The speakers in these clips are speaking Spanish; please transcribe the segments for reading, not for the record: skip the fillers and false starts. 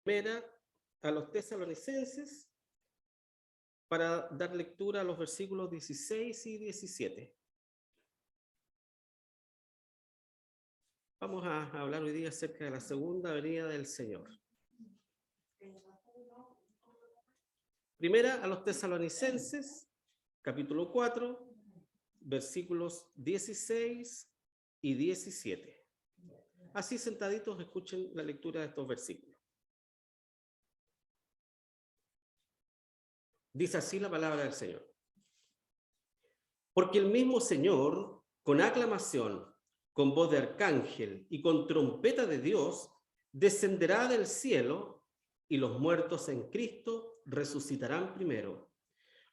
Primera a los tesalonicenses para dar lectura a los versículos 16 y 17. Vamos a hablar hoy día acerca de la segunda venida del Señor. Primera a los tesalonicenses, capítulo 4, versículos 16 y 17. Así sentaditos escuchen la lectura de estos versículos. Dice así la palabra del Señor. Porque el mismo Señor, con aclamación, con voz de arcángel y con trompeta de Dios, descenderá del cielo, y los muertos en Cristo resucitarán primero.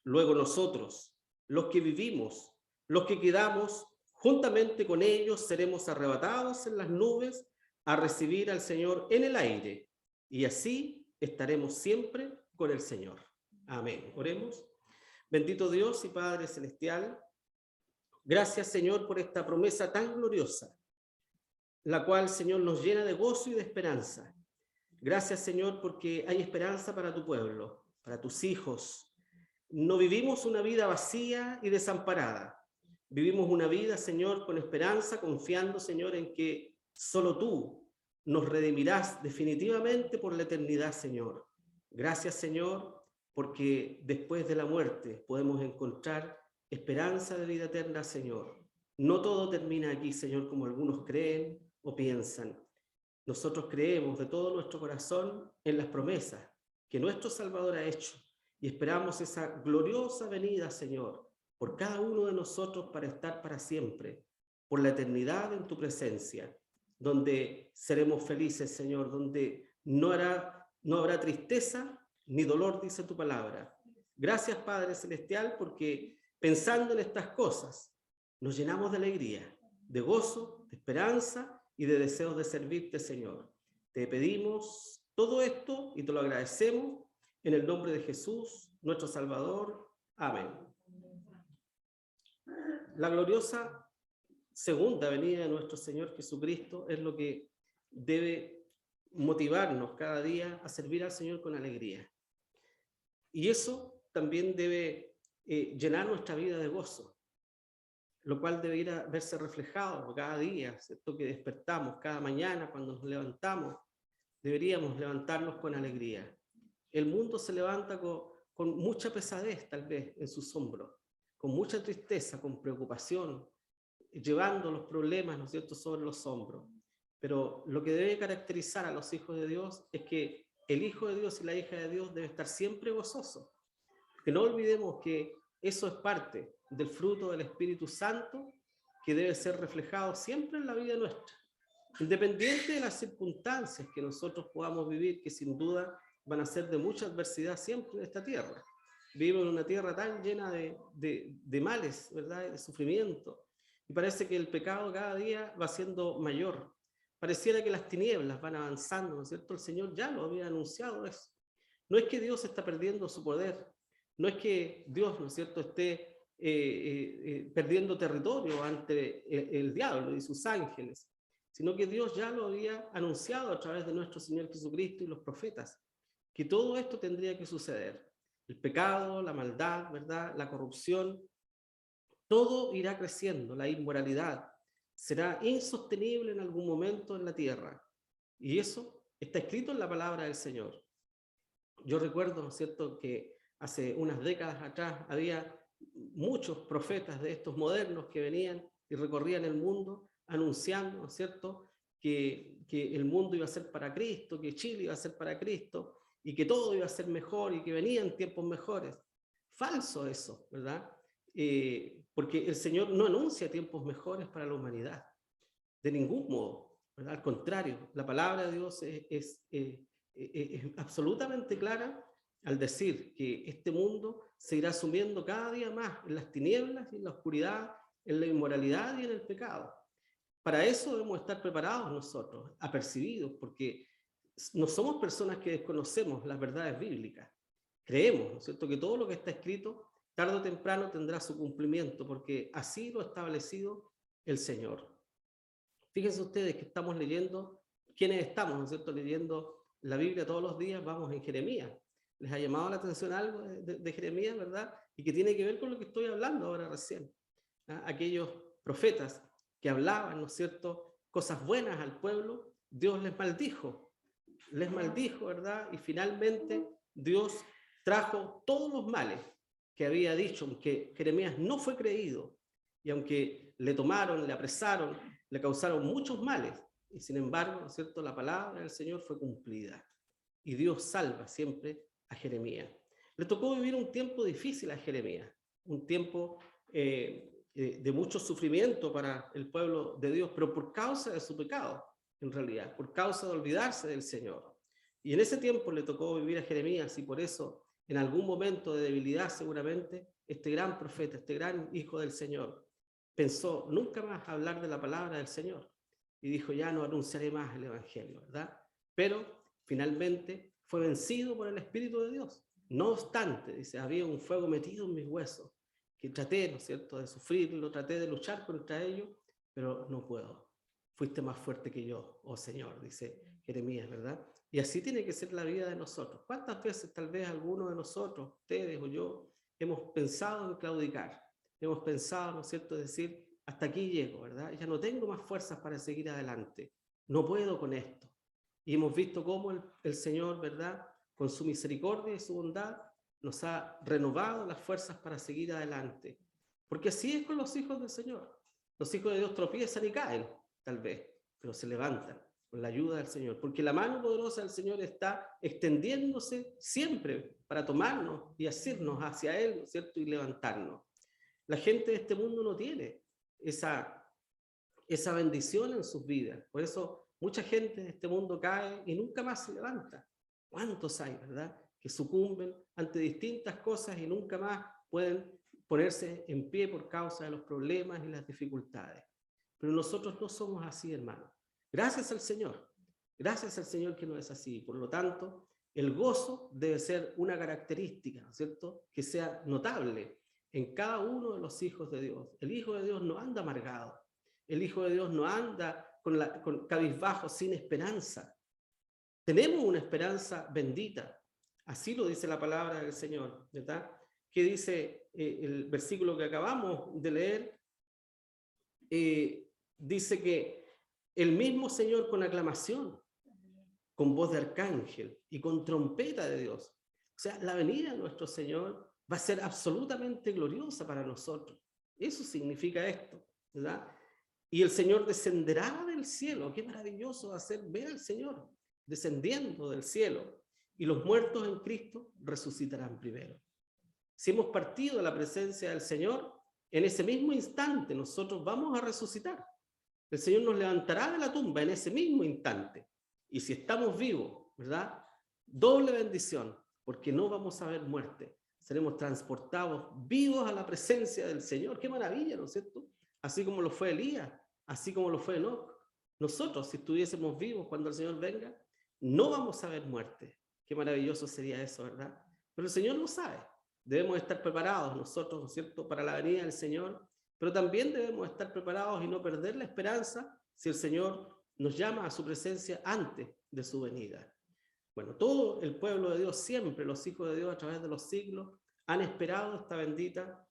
Luego nosotros, los que vivimos, los que quedamos, juntamente con ellos seremos arrebatados en las nubes a recibir al Señor en el aire, y así estaremos siempre con el Señor. Amén. Oremos. Bendito Dios y Padre Celestial, gracias, Señor, por esta promesa tan gloriosa, la cual, Señor, nos llena de gozo y de esperanza. Gracias, Señor, porque hay esperanza para tu pueblo, para tus hijos. No vivimos una vida vacía y desamparada. Vivimos una vida, Señor, con esperanza, confiando, Señor, en que solo tú nos redimirás definitivamente por la eternidad, Señor. Gracias, Señor, porque después de la muerte podemos encontrar esperanza de vida eterna, Señor. No todo termina aquí, Señor, como algunos creen o piensan. Nosotros creemos de todo nuestro corazón en las promesas que nuestro Salvador ha hecho y esperamos esa gloriosa venida, Señor, por cada uno de nosotros para estar para siempre, por la eternidad en tu presencia, donde seremos felices, Señor, donde no habrá tristeza ni dolor, dice tu palabra. Gracias, Padre Celestial, porque pensando en estas cosas, nos llenamos de alegría, de gozo, de esperanza y de deseos de servirte, Señor. Te pedimos todo esto y te lo agradecemos en el nombre de Jesús, nuestro Salvador. Amén. La gloriosa segunda venida de nuestro Señor Jesucristo es lo que debe motivarnos cada día a servir al Señor con alegría. Y eso también debe llenar nuestra vida de gozo, lo cual debería verse reflejado cada día, ¿cierto? Que despertamos cada mañana cuando nos levantamos, deberíamos levantarnos con alegría. El mundo se levanta con mucha pesadez, tal vez, en sus hombros, con mucha tristeza, con preocupación, llevando los problemas, ¿no es cierto?, sobre los hombros. Pero lo que debe caracterizar a los hijos de Dios es que el hijo de Dios y la hija de Dios debe estar siempre gozoso. Que no olvidemos que eso es parte del fruto del Espíritu Santo que debe ser reflejado siempre en la vida nuestra, independiente de las circunstancias que nosotros podamos vivir, que sin duda van a ser de mucha adversidad siempre en esta tierra. Vivimos en una tierra tan llena de males, ¿verdad?, de sufrimiento, y parece que el pecado cada día va siendo mayor. Pareciera que las tinieblas van avanzando, ¿no es cierto? El Señor ya lo había anunciado eso. No es que Dios está perdiendo su poder, no es que Dios, ¿no es cierto?, esté perdiendo territorio ante el diablo y sus ángeles, sino que Dios ya lo había anunciado a través de nuestro Señor Jesucristo y los profetas, que todo esto tendría que suceder. El pecado, la maldad, ¿verdad?, la corrupción, todo irá creciendo, la inmoralidad será insostenible en algún momento en la tierra. Y eso está escrito en la palabra del Señor. Yo recuerdo, ¿no es cierto?, que hace unas décadas atrás había muchos profetas de estos modernos que venían y recorrían el mundo anunciando, ¿no es cierto?, que el mundo iba a ser para Cristo, que Chile iba a ser para Cristo y que todo iba a ser mejor y que venían tiempos mejores. Falso eso, ¿verdad? Porque el Señor no anuncia tiempos mejores para la humanidad, de ningún modo, ¿verdad? Al contrario, la palabra de Dios es absolutamente clara al decir que este mundo se irá sumiendo cada día más en las tinieblas y en la oscuridad, en la inmoralidad y en el pecado. Para eso debemos estar preparados nosotros, apercibidos, porque no somos personas que desconocemos las verdades bíblicas. Creemos, ¿no es cierto?, que todo lo que está escrito tarde o temprano tendrá su cumplimiento, porque así lo ha establecido el Señor. Fíjense ustedes que estamos leyendo, ¿quiénes estamos, ¿no es cierto?, leyendo la Biblia todos los días vamos en Jeremías. ¿Les ha llamado la atención algo de Jeremías, verdad? Y que tiene que ver con lo que estoy hablando ahora recién. ¿Ah? Aquellos profetas que hablaban, ¿no es cierto?, cosas buenas al pueblo, Dios les maldijo, ¿verdad? Y finalmente Dios trajo todos los males que había dicho, aunque Jeremías no fue creído, y aunque le tomaron, le apresaron, le causaron muchos males, y sin embargo, ¿no es cierto?, la palabra del Señor fue cumplida. Y Dios salva siempre a Jeremías. Le tocó vivir un tiempo difícil a Jeremías, un tiempo de mucho sufrimiento para el pueblo de Dios, pero por causa de su pecado, en realidad, por causa de olvidarse del Señor. Y en ese tiempo le tocó vivir a Jeremías, y por eso, en algún momento de debilidad seguramente, este gran profeta, este gran hijo del Señor, pensó nunca más hablar de la palabra del Señor, y dijo, ya no anunciaré más el Evangelio, ¿verdad? Pero finalmente fue vencido por el Espíritu de Dios. No obstante, dice, había un fuego metido en mis huesos, que traté, ¿no es cierto?, de sufrirlo, traté de luchar contra ello, pero no puedo. Fuiste más fuerte que yo, oh Señor, dice Jeremías, ¿verdad? Y así tiene que ser la vida de nosotros. ¿Cuántas veces tal vez alguno de nosotros, ustedes o yo, hemos pensado en claudicar? Hemos pensado, ¿no es cierto?, decir, hasta aquí llego, ¿verdad? Ya no tengo más fuerzas para seguir adelante. No puedo con esto. Y hemos visto cómo el Señor, ¿verdad?, con su misericordia y su bondad, nos ha renovado las fuerzas para seguir adelante. Porque así es con los hijos del Señor. Los hijos de Dios tropiezan y caen, tal vez, pero se levantan con la ayuda del Señor. Porque la mano poderosa del Señor está extendiéndose siempre para tomarnos y hacernos hacia Él, ¿no es cierto?, y levantarnos. La gente de este mundo no tiene esa bendición en sus vidas. Por eso mucha gente de este mundo cae y nunca más se levanta. ¿Cuántos hay, verdad?, que sucumben ante distintas cosas y nunca más pueden ponerse en pie por causa de los problemas y las dificultades. Pero nosotros no somos así, hermanos. Gracias al Señor que no es así. Por lo tanto, el gozo debe ser una característica, ¿no es cierto?, que sea notable en cada uno de los hijos de Dios. El Hijo de Dios no anda amargado. El Hijo de Dios no anda con cabizbajo, sin esperanza. Tenemos una esperanza bendita. Así lo dice la palabra del Señor, ¿verdad? Que dice el versículo que acabamos de leer, dice que el mismo Señor con aclamación, con voz de arcángel y con trompeta de Dios. O sea, la venida de nuestro Señor va a ser absolutamente gloriosa para nosotros. Eso significa esto, ¿verdad? Y el Señor descenderá del cielo. Qué maravilloso hacer ver al Señor descendiendo del cielo. Y los muertos en Cristo resucitarán primero. Si hemos partido de la presencia del Señor, en ese mismo instante nosotros vamos a resucitar. El Señor nos levantará de la tumba en ese mismo instante. Y si estamos vivos, ¿verdad?, doble bendición, porque no vamos a ver muerte. Seremos transportados vivos a la presencia del Señor. ¡Qué maravilla!, ¿no es cierto? Así como lo fue Elías, así como lo fue Enoc. Nosotros, si estuviésemos vivos cuando el Señor venga, no vamos a ver muerte. Qué maravilloso sería eso, ¿verdad? Pero el Señor lo sabe. Debemos estar preparados nosotros, ¿no es cierto?, para la venida del Señor, pero también debemos estar preparados y no perder la esperanza si el Señor nos llama a su presencia antes de su venida. Bueno, todo el pueblo de Dios, siempre los hijos de Dios a través de los siglos, han esperado esta bendita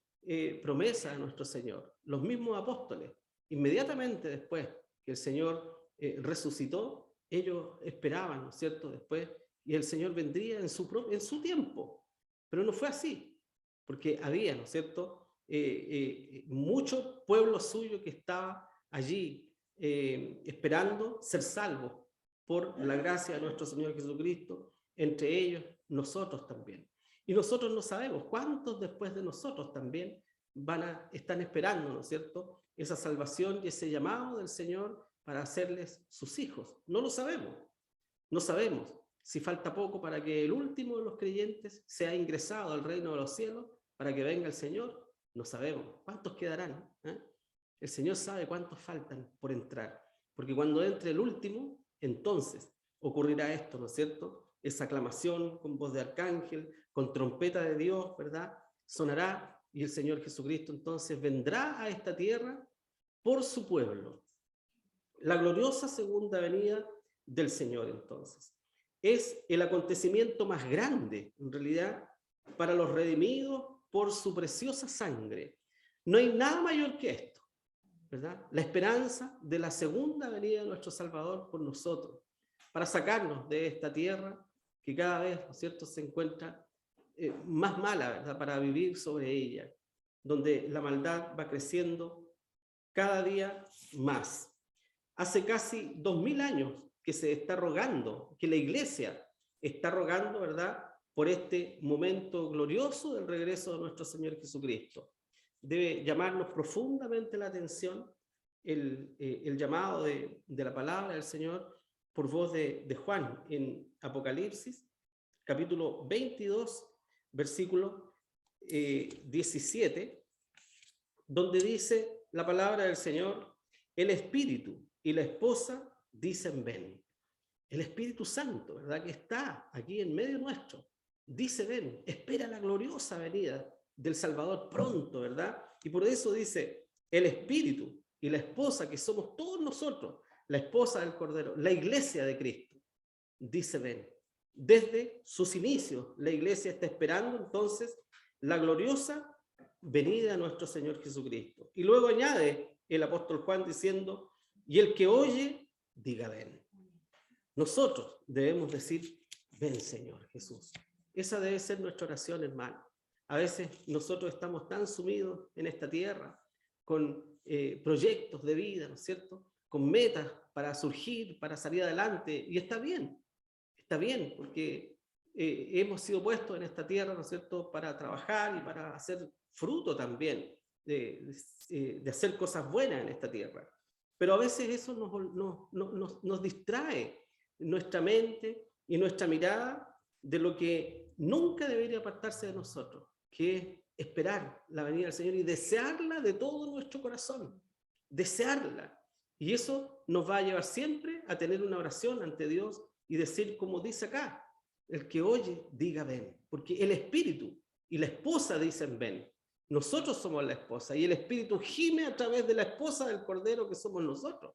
promesa de nuestro Señor. Los mismos apóstoles, inmediatamente después que el Señor resucitó, ellos esperaban, ¿no es cierto?, después, y el Señor vendría en su tiempo. Pero no fue así, porque había, ¿no es cierto?, mucho pueblo suyo que estaba allí esperando ser salvos por la gracia de nuestro Señor Jesucristo, entre ellos nosotros también. Y nosotros no sabemos cuántos después de nosotros también están esperando, ¿no es cierto?, esa salvación y ese llamado del Señor para hacerles sus hijos. No lo sabemos, no sabemos si falta poco para que el último de los creyentes sea ingresado al reino de los cielos, para que venga el Señor. No sabemos cuántos quedarán, ¿eh? El Señor sabe cuántos faltan por entrar, porque cuando entre el último, entonces ocurrirá esto, ¿no es cierto? Esa aclamación con voz de arcángel, con trompeta de Dios, ¿verdad?, sonará, y el Señor Jesucristo entonces vendrá a esta tierra por su pueblo. La gloriosa segunda venida del Señor, entonces. es el acontecimiento más grande, en realidad, para los redimidos por su preciosa sangre. No hay nada mayor que esto, ¿verdad? La esperanza de la segunda venida de nuestro Salvador por nosotros, para sacarnos de esta tierra que cada vez, ¿no es cierto?, se encuentra más mala, ¿verdad?, para vivir sobre ella, donde la maldad va creciendo cada día más. Hace casi 2000 años que se está rogando, que la Iglesia está rogando, ¿verdad?, por este momento glorioso del regreso de nuestro Señor Jesucristo. Debe llamarnos profundamente la atención el llamado de la palabra del Señor por voz de Juan en Apocalipsis, capítulo 22, versículo 17, donde dice la palabra del Señor: el Espíritu y la esposa dicen ven. El Espíritu Santo, ¿verdad?, que está aquí en medio nuestro, dice ven, espera la gloriosa venida del Salvador pronto, ¿verdad? Y por eso dice el Espíritu y la esposa, que somos todos nosotros, la esposa del Cordero, la iglesia de Cristo, dice ven. Desde sus inicios, la iglesia está esperando entonces la gloriosa venida de nuestro Señor Jesucristo. Y luego añade el apóstol Juan diciendo: y el que oye, diga ven. Nosotros debemos decir ven, Señor Jesús. Esa debe ser nuestra oración, hermano. A veces nosotros estamos tan sumidos en esta tierra con proyectos de vida, ¿no es cierto?, con metas para surgir, para salir adelante, y está bien, porque hemos sido puestos en esta tierra, ¿no es cierto?, para trabajar y para hacer fruto también, de hacer cosas buenas en esta tierra. Pero a veces eso nos distrae nuestra mente y nuestra mirada de lo que nunca debería apartarse de nosotros, que es esperar la venida del Señor y desearla de todo nuestro corazón, desearla. Y eso nos va a llevar siempre a tener una oración ante Dios y decir, como dice acá, el que oye, diga ven, porque el Espíritu y la esposa dicen ven. Nosotros somos la esposa y el Espíritu gime a través de la esposa del Cordero, que somos nosotros.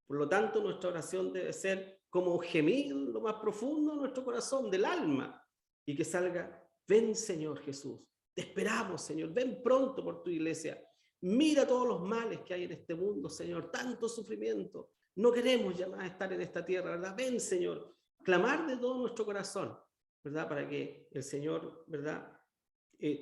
Por lo tanto, nuestra oración debe ser como un gemido en lo más profundo de nuestro corazón, del alma, y que salga: ven, Señor Jesús, te esperamos, Señor, ven pronto por tu iglesia. Mira todos los males que hay en este mundo, Señor, tanto sufrimiento. No queremos ya más estar en esta tierra, ¿verdad? Ven, Señor, clamar de todo nuestro corazón, ¿verdad? Para que el Señor, ¿verdad?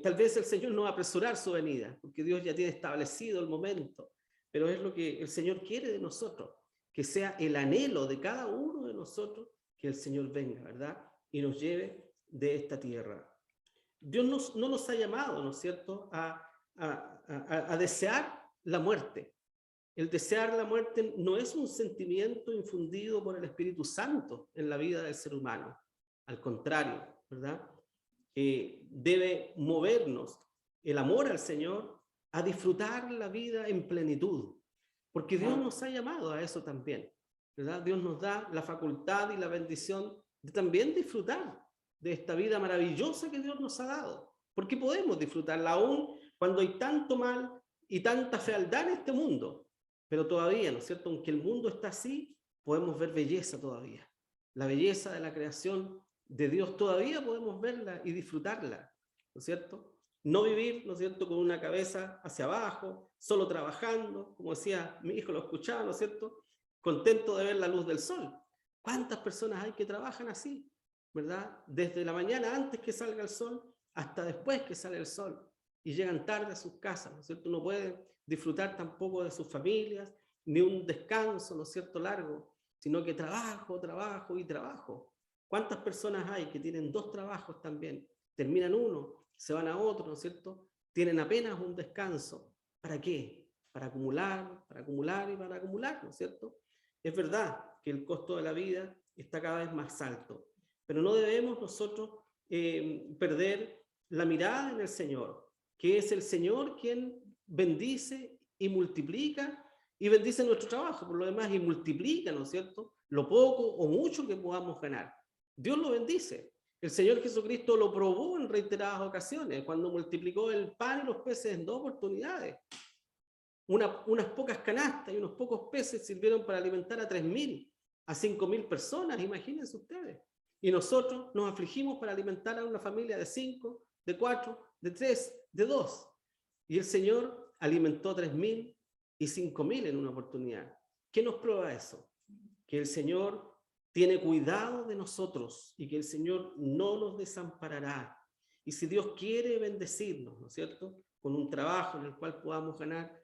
Tal vez el Señor no va a apresurar su venida, porque Dios ya tiene establecido el momento, pero es lo que el Señor quiere de nosotros, que sea el anhelo de cada uno de nosotros que el Señor venga, ¿verdad?, y nos lleve de esta tierra. Dios no nos ha llamado, ¿no es cierto?, a desear la muerte. El desear la muerte no es un sentimiento infundido por el Espíritu Santo en la vida del ser humano. Al contrario, ¿verdad? Debe movernos el amor al Señor a disfrutar la vida en plenitud, porque Dios nos ha llamado a eso también, ¿verdad? Dios nos da la facultad y la bendición de también disfrutar de esta vida maravillosa que Dios nos ha dado, porque podemos disfrutarla aún cuando hay tanto mal y tanta fealdad en este mundo, pero todavía, ¿no es cierto?, aunque el mundo está así, podemos ver belleza todavía, la belleza de la creación de Dios todavía podemos verla y disfrutarla, ¿no es cierto? No vivir, ¿no es cierto?, con una cabeza hacia abajo, solo trabajando, como decía mi hijo, lo escuchaba, ¿no es cierto?, contento de ver la luz del sol. ¿Cuántas personas hay que trabajan así, verdad? Desde la mañana antes que salga el sol hasta después que sale el sol y llegan tarde a sus casas, ¿no es cierto? No pueden disfrutar tampoco de sus familias, ni un descanso, ¿no es cierto?, largo, sino que trabajo, trabajo y trabajo. ¿Cuántas personas hay que tienen 2 trabajos también? Terminan uno, se van a otro, ¿no es cierto? Tienen apenas un descanso. ¿Para qué? Para acumular y para acumular, ¿no es cierto? Es verdad que el costo de la vida está cada vez más alto, pero no debemos nosotros perder la mirada en el Señor, que es el Señor quien bendice y multiplica, y bendice nuestro trabajo, por lo demás, y multiplica, ¿no es cierto?, lo poco o mucho que podamos ganar. Dios lo bendice. El Señor Jesucristo lo probó en reiteradas ocasiones, cuando multiplicó el pan y los peces en 2 oportunidades. Unas pocas canastas y unos pocos peces sirvieron para alimentar a 3.000, a 5.000 personas, imagínense ustedes. Y nosotros nos afligimos para alimentar a una familia de 5, de 4, de 3, de 2. Y el Señor alimentó 3.000 y 5.000 en una oportunidad. ¿Qué nos prueba eso? Que el Señor tiene cuidado de nosotros y que el Señor no nos desamparará. Y si Dios quiere bendecirnos, ¿no es cierto?, con un trabajo en el cual podamos ganar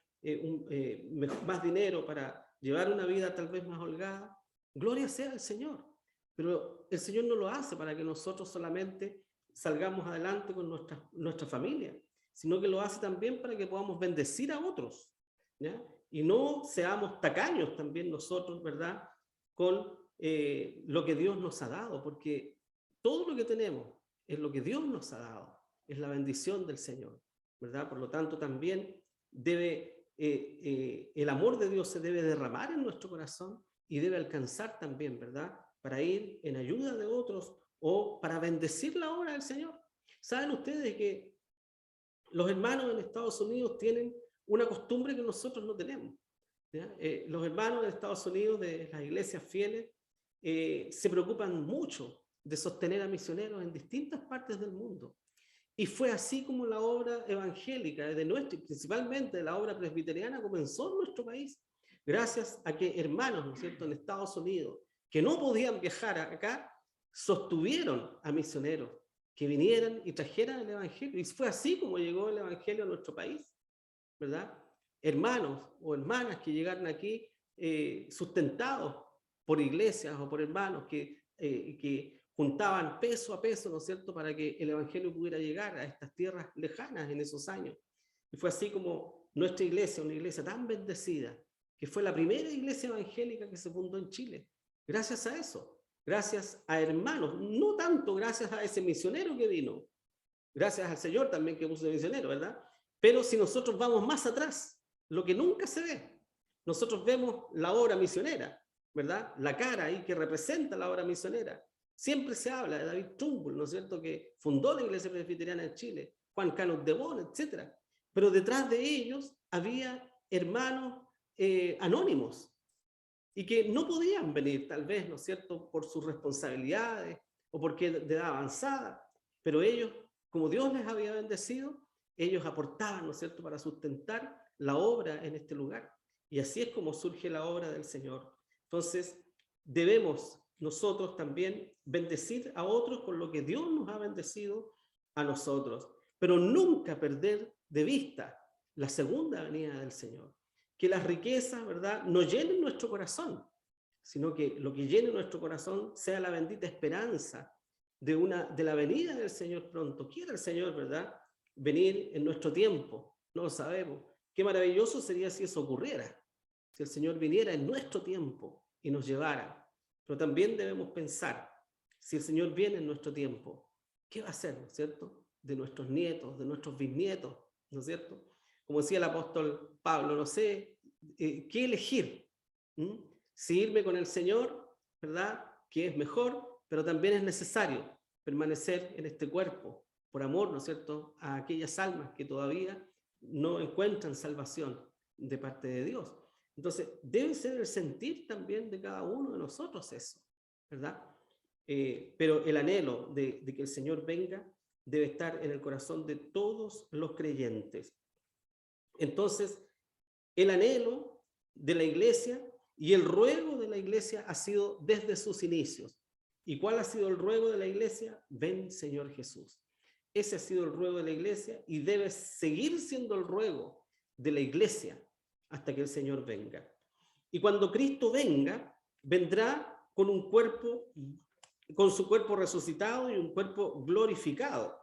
más dinero para llevar una vida tal vez más holgada, gloria sea al Señor. Pero el Señor no lo hace para que nosotros solamente salgamos adelante con nuestra familia, sino que lo hace también para que podamos bendecir a otros, ¿ya? Y no seamos tacaños también nosotros, ¿verdad?, con lo que Dios nos ha dado, porque todo lo que tenemos es lo que Dios nos ha dado, es la bendición del Señor, ¿verdad? Por lo tanto, también el amor de Dios se debe derramar en nuestro corazón y debe alcanzar también, ¿verdad?, para ir en ayuda de otros o para bendecir la obra del Señor. ¿Saben ustedes que los hermanos en Estados Unidos tienen una costumbre que nosotros no tenemos? Los hermanos de Estados Unidos, de las iglesias fieles, se preocupan mucho de sostener a misioneros en distintas partes del mundo. Y fue así como la obra evangélica, principalmente de la obra presbiteriana, comenzó en nuestro país, gracias a que hermanos, ¿no es cierto?, en Estados Unidos, que no podían viajar acá, sostuvieron a misioneros que vinieran y trajeran el evangelio. Y fue así como llegó el evangelio a nuestro país, ¿verdad? Hermanos o hermanas que llegaron aquí sustentados por iglesias o por hermanos que juntaban peso a peso, ¿no es cierto?, para que el evangelio pudiera llegar a estas tierras lejanas en esos años. Y fue así como nuestra iglesia, una iglesia tan bendecida, que fue la primera iglesia evangélica que se fundó en Chile, gracias a eso, gracias a hermanos, no tanto gracias a ese misionero que vino, gracias al Señor también que puso de misionero, ¿verdad? Pero si nosotros vamos más atrás, lo que nunca se ve, nosotros vemos la obra misionera, ¿verdad? La cara ahí que representa la obra misionera. Siempre se habla de David Trumbull, ¿no es cierto?, que fundó la Iglesia Presbiteriana de Chile, Juan Carlos de Bon, etc. Pero detrás de ellos había hermanos anónimos y que no podían venir, tal vez, ¿no es cierto?, por sus responsabilidades o porque de edad avanzada, pero ellos, como Dios les había bendecido, ellos aportaban, ¿no es cierto?, para sustentar la obra en este lugar. Y así es como surge la obra del Señor. Entonces, debemos nosotros también bendecir a otros con lo que Dios nos ha bendecido a nosotros, pero nunca perder de vista la segunda venida del Señor. Que las riquezas, ¿verdad?, no llenen nuestro corazón, sino que lo que llene nuestro corazón sea la bendita esperanza de la venida del Señor pronto. Quiere el Señor, ¿verdad?, venir en nuestro tiempo, no lo sabemos. Qué maravilloso sería si eso ocurriera, si el Señor viniera en nuestro tiempo y nos llevara. Pero también debemos pensar, si el Señor viene en nuestro tiempo, ¿qué va a hacer, ¿no es cierto?, de nuestros nietos, de nuestros bisnietos, ¿no es cierto? Como decía el apóstol Pablo, no sé qué elegir. Si irme con el Señor, ¿verdad?, que es mejor, pero también es necesario permanecer en este cuerpo, por amor, ¿no es cierto?, a aquellas almas que todavía no encuentran salvación de parte de Dios. Entonces, debe ser el sentir también de cada uno de nosotros eso, ¿verdad? Pero el anhelo de que el Señor venga debe estar en el corazón de todos los creyentes. Entonces, el anhelo de la iglesia y el ruego de la iglesia ha sido desde sus inicios. ¿Y cuál ha sido el ruego de la iglesia? Ven, Señor Jesús. Ese ha sido el ruego de la iglesia y debe seguir siendo el ruego de la iglesia hasta que el Señor venga. Y cuando Cristo venga, vendrá con un cuerpo, con su cuerpo resucitado y un cuerpo glorificado.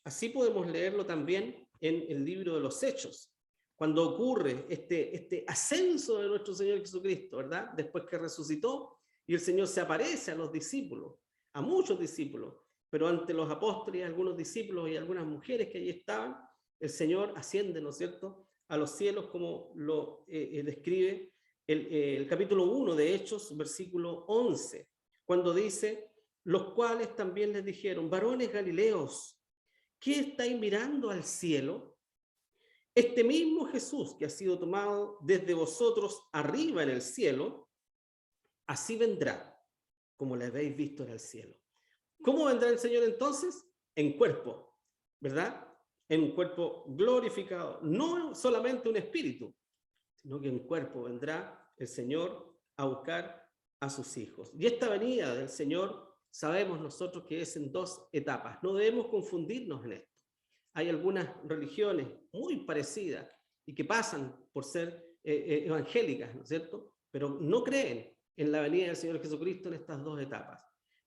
Así podemos leerlo también en el libro de los Hechos, cuando ocurre este ascenso de nuestro Señor Jesucristo, ¿verdad? Después que resucitó y el Señor se aparece a los discípulos, a muchos discípulos, pero ante los apóstoles, algunos discípulos y algunas mujeres que allí estaban, el Señor asciende, ¿no es cierto?, a los cielos, como lo describe el capítulo 1 de Hechos, versículo 11, cuando dice, los cuales también les dijeron, varones galileos, ¿qué estáis mirando al cielo? Este mismo Jesús que ha sido tomado desde vosotros arriba en el cielo, así vendrá, como le habéis visto en el cielo. ¿Cómo vendrá el Señor entonces? En cuerpo, ¿verdad? En un cuerpo glorificado, no solamente un espíritu, sino que en cuerpo vendrá el Señor a buscar a sus hijos. Y esta venida del Señor sabemos nosotros que es en dos etapas. No debemos confundirnos en esto. Hay algunas religiones muy parecidas y que pasan por ser evangélicas, ¿no es cierto? Pero no creen en la venida del Señor Jesucristo en estas dos etapas.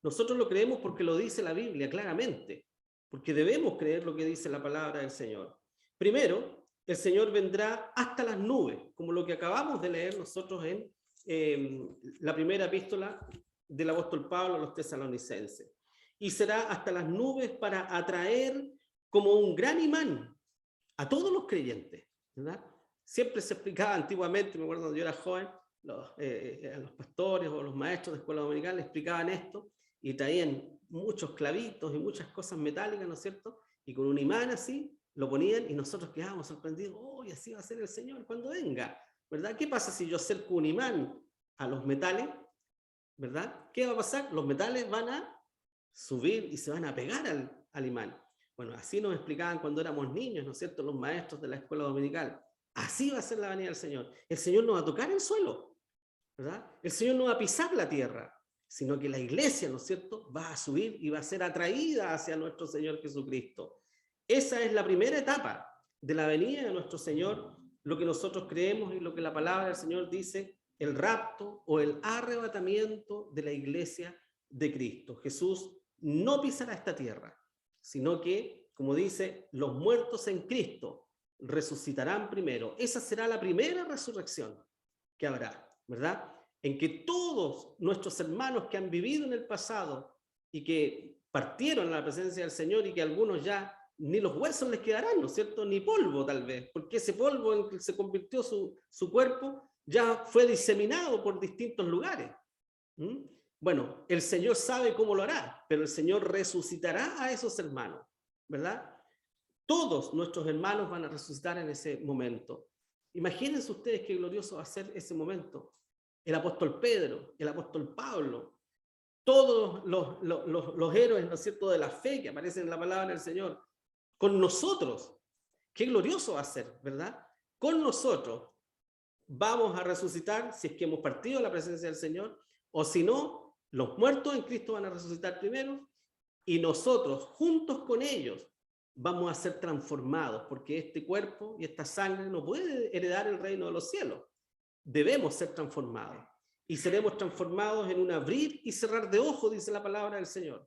Nosotros lo creemos porque lo dice la Biblia claramente, porque debemos creer lo que dice la palabra del Señor. Primero, el Señor vendrá hasta las nubes, como lo que acabamos de leer nosotros en la primera epístola del apóstol Pablo a los tesalonicenses. Y será hasta las nubes para atraer como un gran imán a todos los creyentes, ¿verdad? Siempre se explicaba antiguamente, me acuerdo cuando yo era joven, los pastores o los maestros de escuela dominical explicaban esto y traían muchos clavitos y muchas cosas metálicas, ¿no es cierto? Y con un imán así lo ponían y nosotros quedábamos sorprendidos, oh, y así va a ser el Señor cuando venga, ¿verdad? ¿Qué pasa si yo acerco un imán a los metales, ¿verdad? ¿Qué va a pasar? Los metales van a subir y se van a pegar al imán. Bueno, así nos explicaban cuando éramos niños, ¿no es cierto?, los maestros de la escuela dominical. Así va a ser la venida del Señor. El Señor no va a tocar el suelo, ¿verdad? El Señor no va a pisar la tierra, sino que la iglesia, ¿no es cierto?, va a subir y va a ser atraída hacia nuestro Señor Jesucristo. Esa es la primera etapa de la venida de nuestro Señor, lo que nosotros creemos y lo que la palabra del Señor dice, el rapto o el arrebatamiento de la iglesia de Cristo. Jesús no pisará esta tierra, sino que, como dice, los muertos en Cristo resucitarán primero. Esa será la primera resurrección que habrá, ¿verdad? En que todos nuestros hermanos que han vivido en el pasado y que partieron a la presencia del Señor y que algunos ya ni los huesos les quedarán, ¿no es cierto? Ni polvo tal vez, porque ese polvo en que se convirtió su cuerpo ya fue diseminado por distintos lugares. ¿Mm? Bueno, el Señor sabe cómo lo hará, pero el Señor resucitará a esos hermanos, ¿verdad? Todos nuestros hermanos van a resucitar en ese momento. Imagínense ustedes qué glorioso va a ser ese momento. El apóstol Pedro, el apóstol Pablo, todos los héroes, ¿no es cierto?, de la fe que aparecen en la palabra del Señor, con nosotros. Qué glorioso va a ser, ¿verdad? Con nosotros vamos a resucitar si es que hemos partido a la presencia del Señor, o si no, los muertos en Cristo van a resucitar primero y nosotros, juntos con ellos, vamos a ser transformados, porque este cuerpo y esta sangre no puede heredar el reino de los cielos. Debemos ser transformados y seremos transformados en un abrir y cerrar de ojos, dice la palabra del Señor,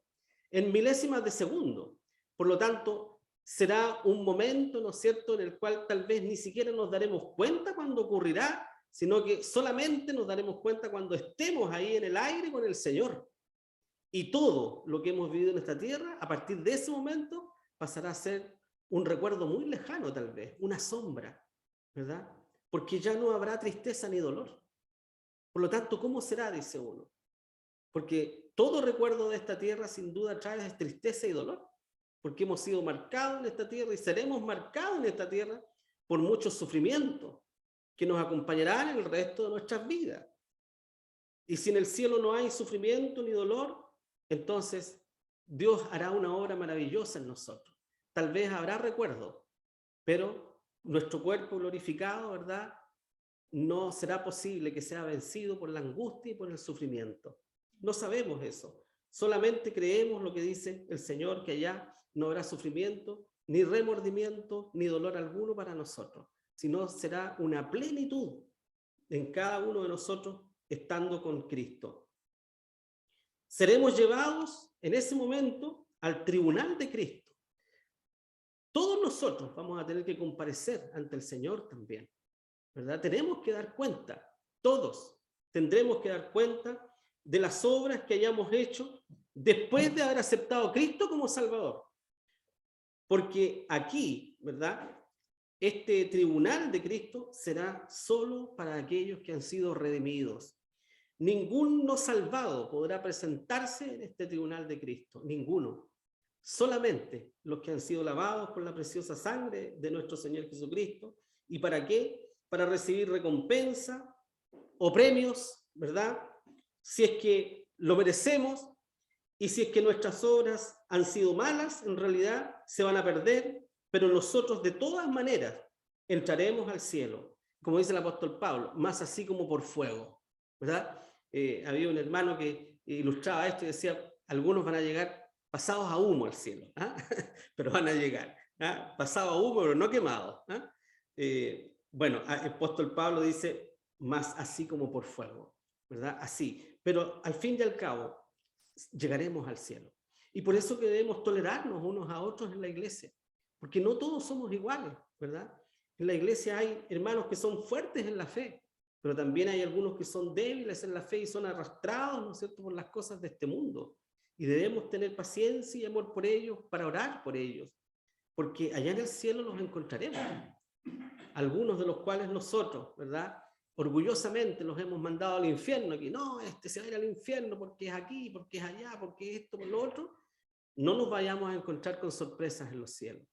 en milésimas de segundo. Por lo tanto, será un momento, ¿no es cierto?, en el cual tal vez ni siquiera nos daremos cuenta cuando ocurrirá, sino que solamente nos daremos cuenta cuando estemos ahí en el aire con el Señor. Y todo lo que hemos vivido en esta tierra, a partir de ese momento, pasará a ser un recuerdo muy lejano tal vez, una sombra, ¿verdad? Porque ya no habrá tristeza ni dolor. Por lo tanto, ¿cómo será?, dice uno. Porque todo recuerdo de esta tierra sin duda trae tristeza y dolor, porque hemos sido marcados en esta tierra y seremos marcados en esta tierra por muchos sufrimientos que nos acompañarán en el resto de nuestras vidas. Y si en el cielo no hay sufrimiento ni dolor, entonces Dios hará una obra maravillosa en nosotros. Tal vez habrá recuerdo, pero nuestro cuerpo glorificado, ¿verdad?, no será posible que sea vencido por la angustia y por el sufrimiento. No sabemos eso. Solamente creemos lo que dice el Señor, que allá no habrá sufrimiento, ni remordimiento, ni dolor alguno para nosotros, sino será una plenitud en cada uno de nosotros estando con Cristo. Seremos llevados en ese momento al tribunal de Cristo. Todos nosotros vamos a tener que comparecer ante el Señor también, ¿verdad? Tenemos que dar cuenta, todos tendremos que dar cuenta de las obras que hayamos hecho después de haber aceptado a Cristo como Salvador. Porque aquí, ¿verdad?, este tribunal de Cristo será solo para aquellos que han sido redimidos. Ningún no salvado podrá presentarse en este tribunal de Cristo, ninguno. Solamente los que han sido lavados por la preciosa sangre de nuestro Señor Jesucristo. ¿Y para qué? Para recibir recompensa o premios, ¿verdad?, si es que lo merecemos, Y si es que nuestras obras han sido malas, en realidad se van a perder, pero nosotros de todas maneras entraremos al cielo, como dice el apóstol Pablo, más así como por fuego, ¿verdad? Había un hermano que ilustraba esto y decía, algunos van a llegar pasados a humo al cielo, ¿ah? Pero van a llegar, ¿ah? Pasados a humo, pero no quemados, ¿ah? Bueno, el apóstol Pablo dice, más así como por fuego, ¿verdad? Así, pero al fin y al cabo, llegaremos al cielo. Y por eso que debemos tolerarnos unos a otros en la iglesia, porque no todos somos iguales, ¿verdad? En la iglesia hay hermanos que son fuertes en la fe, pero también hay algunos que son débiles en la fe y son arrastrados, ¿no es cierto?, por las cosas de este mundo. Y debemos tener paciencia y amor por ellos, para orar por ellos, porque allá en el cielo los encontraremos. Algunos de los cuales nosotros, ¿verdad?, orgullosamente los hemos mandado al infierno, que no, este se va a ir al infierno porque es aquí, porque es allá, porque es esto, por lo otro. No nos vayamos a encontrar con sorpresas en los cielos.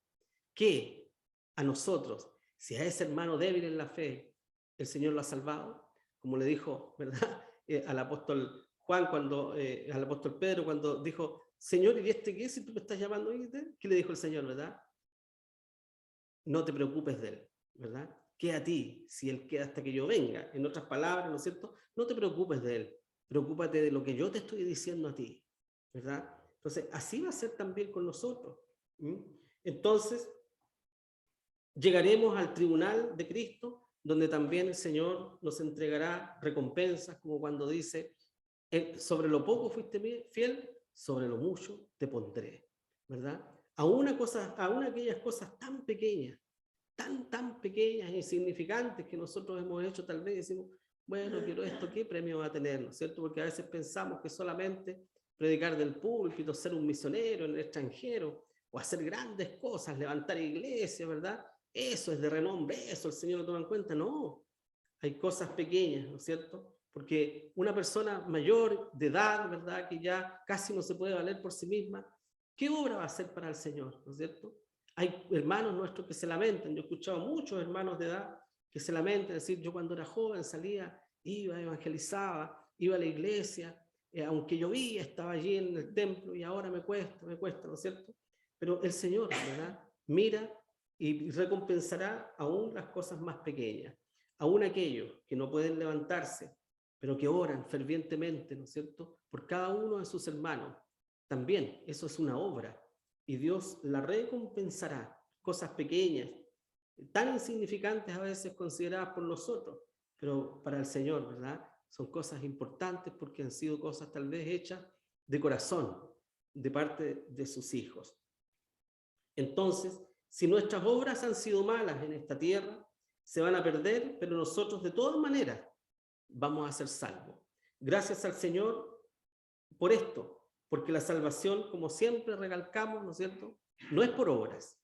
Que a nosotros, si a ese hermano débil en la fe, el Señor lo ha salvado, como le dijo, ¿verdad?, al apóstol Juan, cuando, al apóstol Pedro, cuando dijo, Señor, ¿y este qué es? Si tú me estás llamando, ¿qué le dijo el Señor, verdad? No te preocupes de él, ¿verdad? Queda a ti, si él queda hasta que yo venga. En otras palabras, ¿no es cierto? No te preocupes de él, preocúpate de lo que yo te estoy diciendo a ti, ¿verdad? Entonces, así va a ser también con nosotros. ¿Mm? Entonces, llegaremos al tribunal de Cristo, donde también el Señor nos entregará recompensas, como cuando dice, sobre lo poco fuiste fiel, sobre lo mucho te pondré, ¿verdad? Aún aquellas cosas tan pequeñas, tan pequeñas e insignificantes que nosotros hemos hecho, tal vez decimos, bueno, quiero esto, ¿qué premio va a tener? ¿No es cierto? Porque a veces pensamos que solamente predicar del púlpito, ser un misionero en el extranjero, o hacer grandes cosas, levantar iglesias, ¿verdad? Eso es de renombre, eso el Señor lo toma en cuenta. No, hay cosas pequeñas, ¿no es cierto? Porque una persona mayor de edad, ¿verdad?, que ya casi no se puede valer por sí misma, ¿qué obra va a hacer para el Señor? ¿No es cierto? Hay hermanos nuestros que se lamentan. Yo he escuchado a muchos hermanos de edad que se lamentan, decir, yo cuando era joven salía, iba, evangelizaba, iba a la iglesia, aunque llovía, estaba allí en el templo y ahora me cuesta, ¿no es cierto? Pero el Señor, ¿verdad?, mira y recompensará aún las cosas más pequeñas, aún aquellos que no pueden levantarse, pero que oran fervientemente, ¿no es cierto?, por cada uno de sus hermanos. También eso es una obra y Dios la recompensará. Cosas pequeñas, tan insignificantes a veces consideradas por nosotros, pero para el Señor, ¿verdad?, son cosas importantes porque han sido cosas tal vez hechas de corazón, de parte de sus hijos. Entonces, si nuestras obras han sido malas en esta tierra, se van a perder, pero nosotros de todas maneras vamos a ser salvos. Gracias al Señor por esto, porque la salvación, como siempre recalcamos, ¿no es cierto?, no es por obras,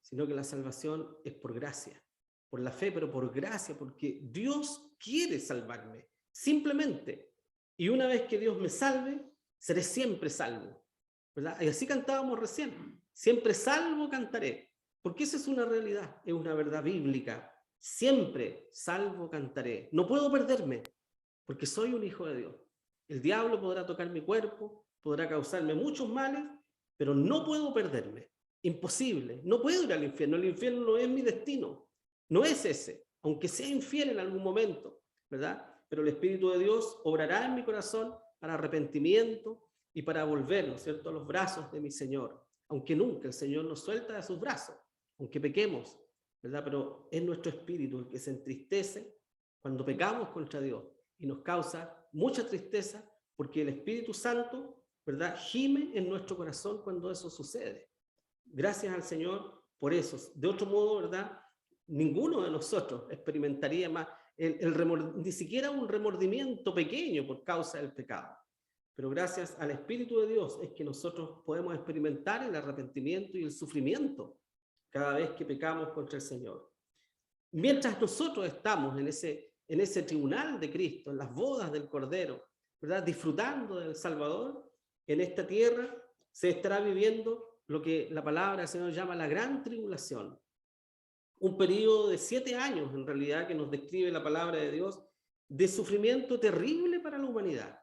sino que la salvación es por gracia, por la fe, pero por gracia, porque Dios quiere salvarme, simplemente. Y una vez que Dios me salve, seré siempre salvo, ¿verdad? Y así cantábamos recién, siempre salvo cantaré, porque esa es una realidad, es una verdad bíblica. Siempre salvo cantaré, no puedo perderme, porque soy un hijo de Dios. El diablo podrá tocar mi cuerpo, podrá causarme muchos males, pero no puedo perderme. Imposible, no puedo ir al infierno. El infierno no es mi destino, no es ese, aunque sea infiel en algún momento, ¿verdad? Pero el Espíritu de Dios obrará en mi corazón para arrepentimiento y para volver, ¿no es cierto?, a los brazos de mi Señor, aunque nunca el Señor nos suelta de sus brazos, aunque pequemos, ¿verdad? Pero es nuestro espíritu el que se entristece cuando pecamos contra Dios y nos causa mucha tristeza porque el Espíritu Santo, ¿verdad?, gime en nuestro corazón cuando eso sucede. Gracias al Señor por eso. De otro modo, ¿verdad?, ninguno de nosotros experimentaría más ni siquiera un remordimiento pequeño por causa del pecado. Pero gracias al Espíritu de Dios es que nosotros podemos experimentar el arrepentimiento y el sufrimiento cada vez que pecamos contra el Señor. Mientras nosotros estamos en ese tribunal de Cristo, en las bodas del Cordero, ¿verdad?, disfrutando del Salvador, en esta tierra se estará viviendo lo que la palabra del Señor llama la gran tribulación. Un periodo de 7 años, en realidad, que nos describe la palabra de Dios, de sufrimiento terrible para la humanidad.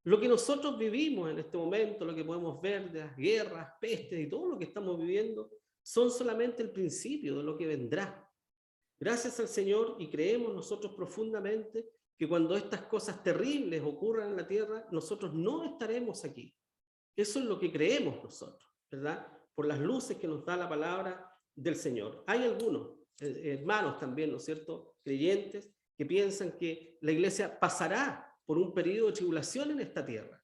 Lo que nosotros vivimos en este momento, lo que podemos ver de las guerras, pestes y todo lo que estamos viviendo, son solamente el principio de lo que vendrá. Gracias al Señor, y creemos nosotros profundamente que cuando estas cosas terribles ocurran en la tierra, nosotros no estaremos aquí. Eso es lo que creemos nosotros, ¿verdad? Por las luces que nos da la palabra del Señor. Hay algunos hermanos también, ¿no es cierto?, creyentes, que piensan que la iglesia pasará por un periodo de tribulación en esta tierra.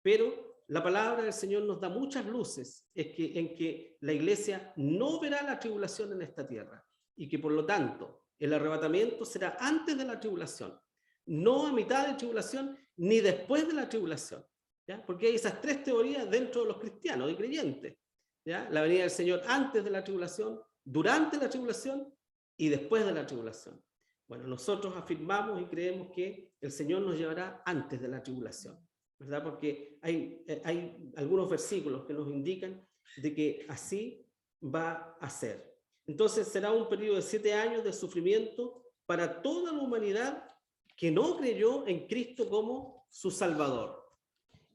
Pero la palabra del Señor nos da muchas luces en que la iglesia no verá la tribulación en esta tierra y que por lo tanto el arrebatamiento será antes de la tribulación, no a mitad de tribulación ni después de la tribulación, ¿ya? Porque hay esas tres teorías dentro de los cristianos y creyentes, ¿ya? La venida del Señor antes de la tribulación, durante la tribulación y después de la tribulación. Bueno, nosotros afirmamos y creemos que el Señor nos llevará antes de la tribulación, ¿verdad? Porque hay algunos versículos que nos indican de que así va a ser. Entonces será un periodo de 7 años de sufrimiento para toda la humanidad que no creyó en Cristo como su Salvador.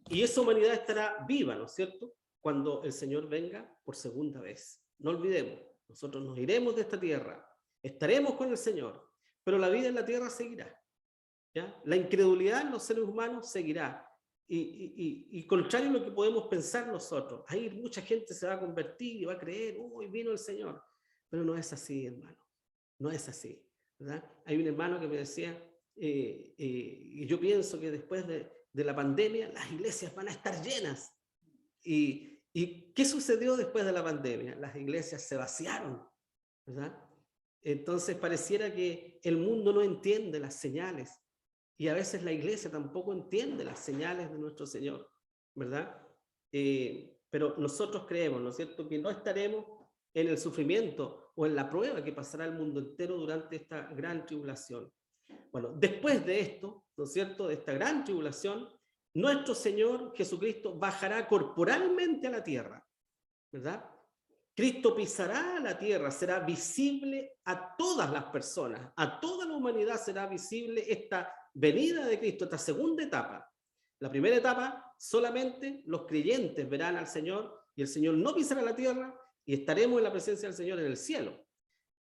Y esa humanidad estará viva, ¿no es cierto?, cuando el Señor venga por segunda vez. No olvidemos, nosotros nos iremos de esta tierra, estaremos con el Señor, pero la vida en la tierra seguirá, ¿ya? La incredulidad en los seres humanos seguirá. Y contrario a lo que podemos pensar nosotros, ahí mucha gente se va a convertir y va a creer, uy, vino el Señor. Pero no es así, hermano, no es así, ¿verdad? Hay un hermano que me decía, y yo pienso que después de la pandemia las iglesias van a estar llenas. ¿Y qué sucedió después de la pandemia? Las iglesias se vaciaron, ¿verdad? Entonces pareciera que el mundo no entiende las señales y a veces la iglesia tampoco entiende las señales de nuestro Señor, ¿verdad? Pero nosotros creemos, ¿no es cierto?, que no estaremos en el sufrimiento o en la prueba que pasará el mundo entero durante esta gran tribulación. Bueno, después de esto, ¿no es cierto?, de esta gran tribulación, nuestro Señor Jesucristo bajará corporalmente a la tierra, ¿verdad? Cristo pisará la tierra, será visible a todas las personas, a toda la humanidad será visible esta venida de Cristo, esta segunda etapa. La primera etapa, solamente los creyentes verán al Señor y el Señor no pisará la tierra y estaremos en la presencia del Señor en el cielo.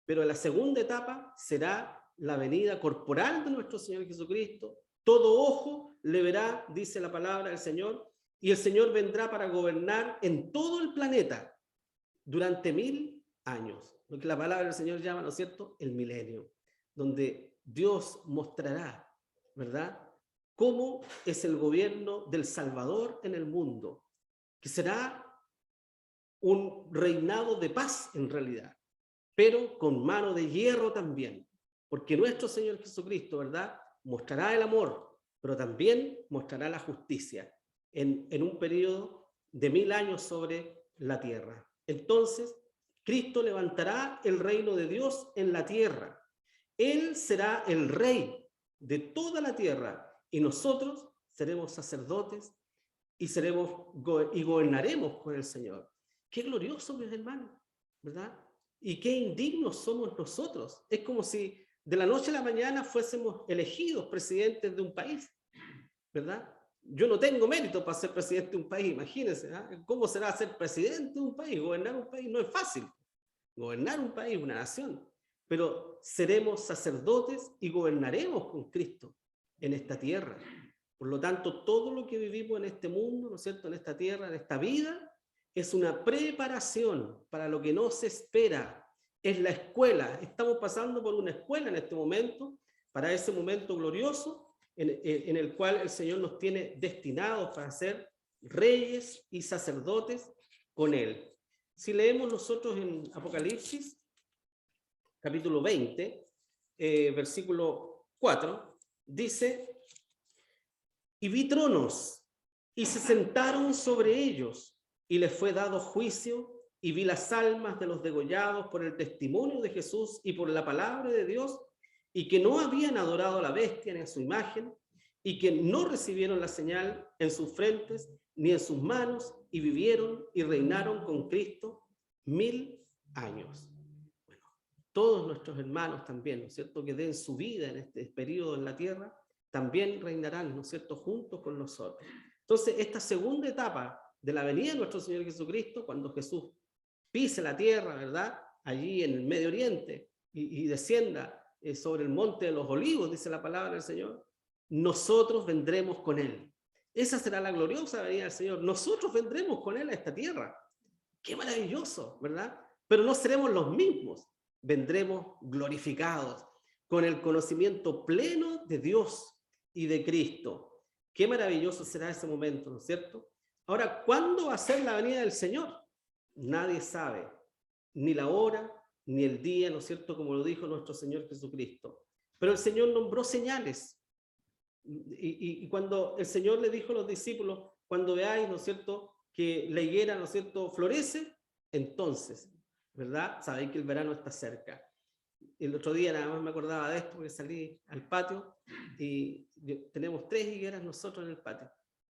Pero la segunda etapa será la venida corporal de nuestro Señor Jesucristo. Todo ojo le verá, dice la palabra del Señor, y el Señor vendrá para gobernar en todo el planeta durante 1000 años, lo que la palabra del Señor llama, ¿no es cierto?, el milenio, donde Dios mostrará, ¿verdad?, cómo es el gobierno del Salvador en el mundo, que será un reinado de paz en realidad, pero con mano de hierro también, porque nuestro Señor Jesucristo, ¿verdad?, mostrará el amor, pero también mostrará la justicia en un periodo de 1000 años sobre la tierra. Entonces, Cristo levantará el reino de Dios en la tierra. Él será el rey de toda la tierra y nosotros seremos sacerdotes y gobernaremos con el Señor. Qué glorioso, mis hermanos, ¿verdad? Y qué indignos somos nosotros. Es como si de la noche a la mañana fuésemos elegidos presidentes de un país, ¿verdad? Yo no tengo mérito para ser presidente de un país, imagínense, ¿eh? ¿Cómo será ser presidente de un país? Gobernar un país no es fácil. Gobernar un país, una nación. Pero seremos sacerdotes y gobernaremos con Cristo en esta tierra. Por lo tanto, todo lo que vivimos en este mundo, ¿no es cierto?, en esta tierra, en esta vida, es una preparación para lo que nos espera. Es la escuela. Estamos pasando por una escuela en este momento, para ese momento glorioso, en el cual el Señor nos tiene destinados para ser reyes y sacerdotes con Él. Si leemos nosotros en Apocalipsis, capítulo 20, versículo 4, dice: y vi tronos, y se sentaron sobre ellos, y les fue dado juicio, y vi las almas de los degollados por el testimonio de Jesús y por la palabra de Dios, y que no habían adorado a la bestia ni a su imagen, y que no recibieron la señal en sus frentes ni en sus manos, y vivieron y reinaron con Cristo 1000 años. Bueno, todos nuestros hermanos también, ¿no es cierto?, que den su vida en este periodo en la tierra, también reinarán, ¿no es cierto?, juntos con nosotros. Entonces, esta segunda etapa de la venida de nuestro Señor Jesucristo, cuando Jesús pise la tierra, ¿verdad?, allí en el Medio Oriente, y descienda sobre el monte de los olivos, dice la palabra del Señor, nosotros vendremos con Él. Esa será la gloriosa venida del Señor. Nosotros vendremos con Él a esta tierra. ¡Qué maravilloso!, ¿verdad? Pero no seremos los mismos. Vendremos glorificados, con el conocimiento pleno de Dios y de Cristo. Qué maravilloso será ese momento, ¿no es cierto? Ahora, ¿cuándo va a ser la venida del Señor? Nadie sabe, ni la hora, ni el día, ¿no es cierto?, como lo dijo nuestro Señor Jesucristo. Pero el Señor nombró señales. Y cuando el Señor le dijo a los discípulos, cuando veáis, ¿no es cierto?, que la higuera, ¿no es cierto?, florece, entonces, ¿verdad?, sabéis que el verano está cerca. El otro día nada más me acordaba de esto porque salí al patio y tenemos 3 higueras nosotros en el patio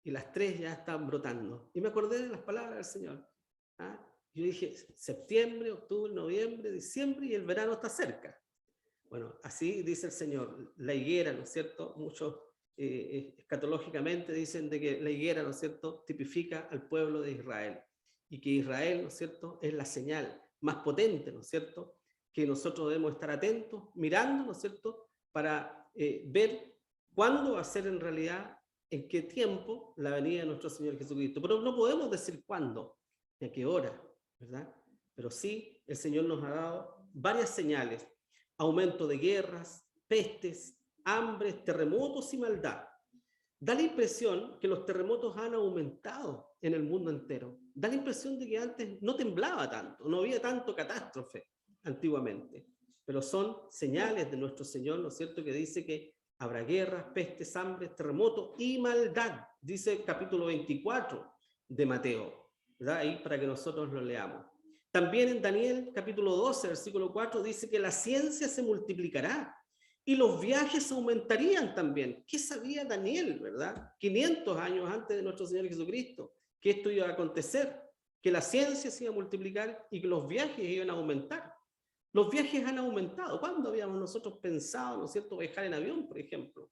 y las 3 ya están brotando. Y me acordé de las palabras del Señor. ¿Ah? Yo dije, septiembre, octubre, noviembre, diciembre y el verano está cerca. Bueno, así dice el Señor, la higuera, ¿no es cierto? Muchos escatológicamente dicen de que la higuera, ¿no es cierto?, tipifica al pueblo de Israel y que Israel, ¿no es cierto?, es la señal más potente, ¿no es cierto?, que nosotros debemos estar atentos, mirando, ¿no es cierto?, para ver cuándo va a ser en realidad, en qué tiempo, la venida de nuestro Señor Jesucristo. Pero no podemos decir cuándo, ni a qué hora, ¿verdad? Pero sí, el Señor nos ha dado varias señales: aumento de guerras, pestes, hambres, terremotos y maldad. Da la impresión que los terremotos han aumentado en el mundo entero. Da la impresión de que antes no temblaba tanto, no había tanto catástrofe antiguamente. Pero son señales de nuestro Señor, ¿no es cierto?, que dice que habrá guerras, pestes, hambres, terremotos y maldad. Dice el capítulo 24 de Mateo, ¿verdad? Ahí para que nosotros lo leamos. También en Daniel, capítulo 12, versículo 4, dice que la ciencia se multiplicará y los viajes aumentarían también. ¿Qué sabía Daniel, verdad? 500 años antes de nuestro Señor Jesucristo, que esto iba a acontecer, que la ciencia se iba a multiplicar y que los viajes iban a aumentar. Los viajes han aumentado. ¿Cuándo habíamos nosotros pensado, ¿no es cierto?, viajar en avión, por ejemplo?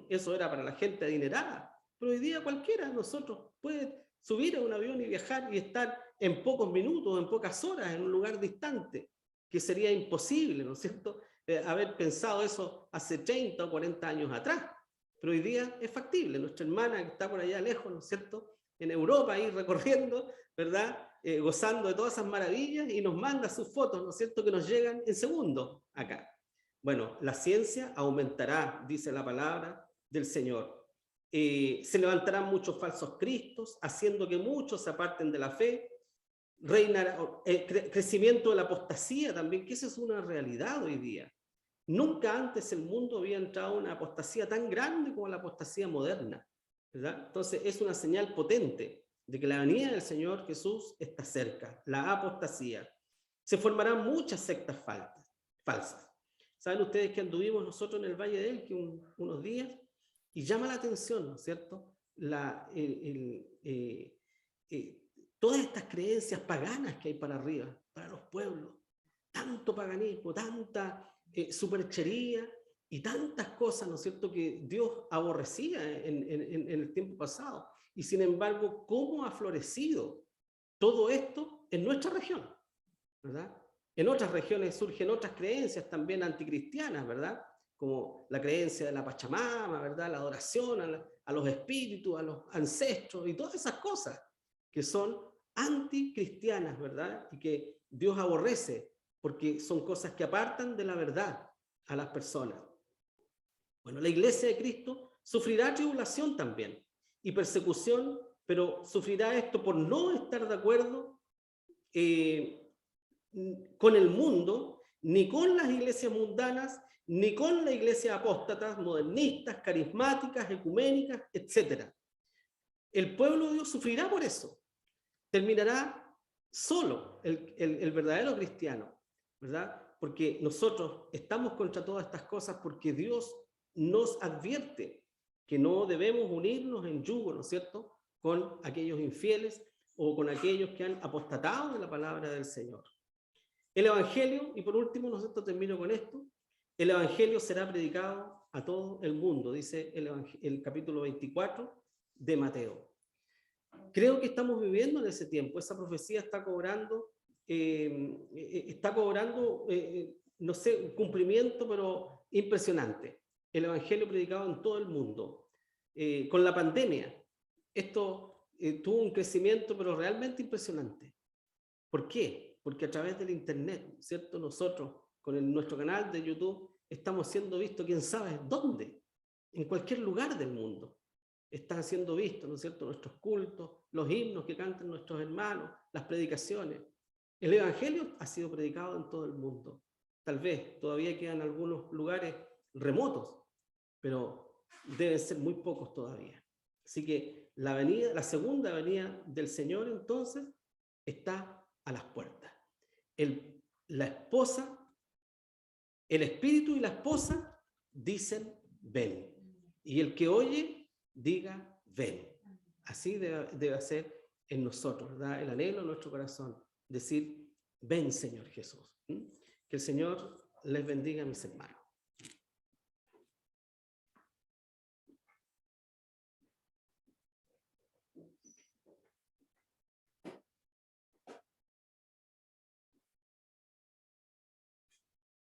Eso era para la gente adinerada. Pero hoy día cualquiera de nosotros puede subir a un avión y viajar y estar en pocos minutos, en pocas horas, en un lugar distante, que sería imposible, ¿no es cierto?, haber pensado eso hace 30 o 40 años atrás. Pero hoy día es factible. Nuestra hermana que está por allá lejos, ¿no es cierto?, en Europa, ahí recorriendo, ¿verdad?, gozando de todas esas maravillas y nos manda sus fotos, ¿no es cierto?, que nos llegan en segundos acá. Bueno, la ciencia aumentará, dice la palabra del Señor. Se levantarán muchos falsos cristos, haciendo que muchos se aparten de la fe. Reinará crecimiento de la apostasía también, que esa es una realidad hoy día. Nunca antes el mundo había entrado a una apostasía tan grande como la apostasía moderna, ¿verdad? Entonces es una señal potente de que la venida del Señor Jesús está cerca, la apostasía. Se formarán muchas sectas falsas. ¿Saben ustedes que anduvimos nosotros en el Valle de Elqui unos días? Y llama la atención, ¿no es cierto?, todas estas creencias paganas que hay para arriba, para los pueblos. Tanto paganismo, tanta superchería y tantas cosas, ¿no es cierto?, que Dios aborrecía en el tiempo pasado. Y sin embargo, ¿cómo ha florecido todo esto en nuestra región? ¿Verdad? En otras regiones surgen otras creencias también anticristianas, ¿verdad?, como la creencia de la Pachamama, ¿verdad?, la adoración a los espíritus, a los ancestros y todas esas cosas que son anticristianas, ¿verdad?, y que Dios aborrece porque son cosas que apartan de la verdad a las personas. Bueno, la iglesia de Cristo sufrirá tribulación también y persecución, pero sufrirá esto por no estar de acuerdo con el mundo, ni con las iglesias mundanas, ni con la iglesia apóstatas, modernistas, carismáticas, ecuménicas, etc. El pueblo de Dios sufrirá por eso. Terminará solo el verdadero cristiano, ¿verdad? Porque nosotros estamos contra todas estas cosas porque Dios nos advierte que no debemos unirnos en yugo, ¿no es cierto?, con aquellos infieles o con aquellos que han apostatado de la palabra del Señor. El Evangelio, y por último, ¿no es cierto?, termino con esto, el Evangelio será predicado a todo el mundo, dice el capítulo 24 de Mateo. Creo que estamos viviendo en ese tiempo. Esa profecía está cobrando, no sé, un cumplimiento, pero impresionante. El evangelio predicado en todo el mundo. Con la pandemia, esto tuvo un crecimiento, pero realmente impresionante. ¿Por qué? Porque a través del internet, ¿cierto? Nosotros, con nuestro canal de YouTube, estamos siendo vistos, quién sabe dónde, en cualquier lugar del mundo. Están siendo vistos, ¿no es cierto?, nuestros cultos, los himnos que cantan nuestros hermanos, las predicaciones. El evangelio ha sido predicado en todo el mundo. Tal vez todavía quedan algunos lugares remotos, pero deben ser muy pocos todavía. Así que la segunda venida del Señor entonces está a las puertas. La esposa, el espíritu y la esposa dicen ven. Y el que oye, diga ven. Así debe ser en nosotros, ¿verdad? El anhelo en nuestro corazón, decir ven Señor Jesús. Que el Señor les bendiga, mis hermanos.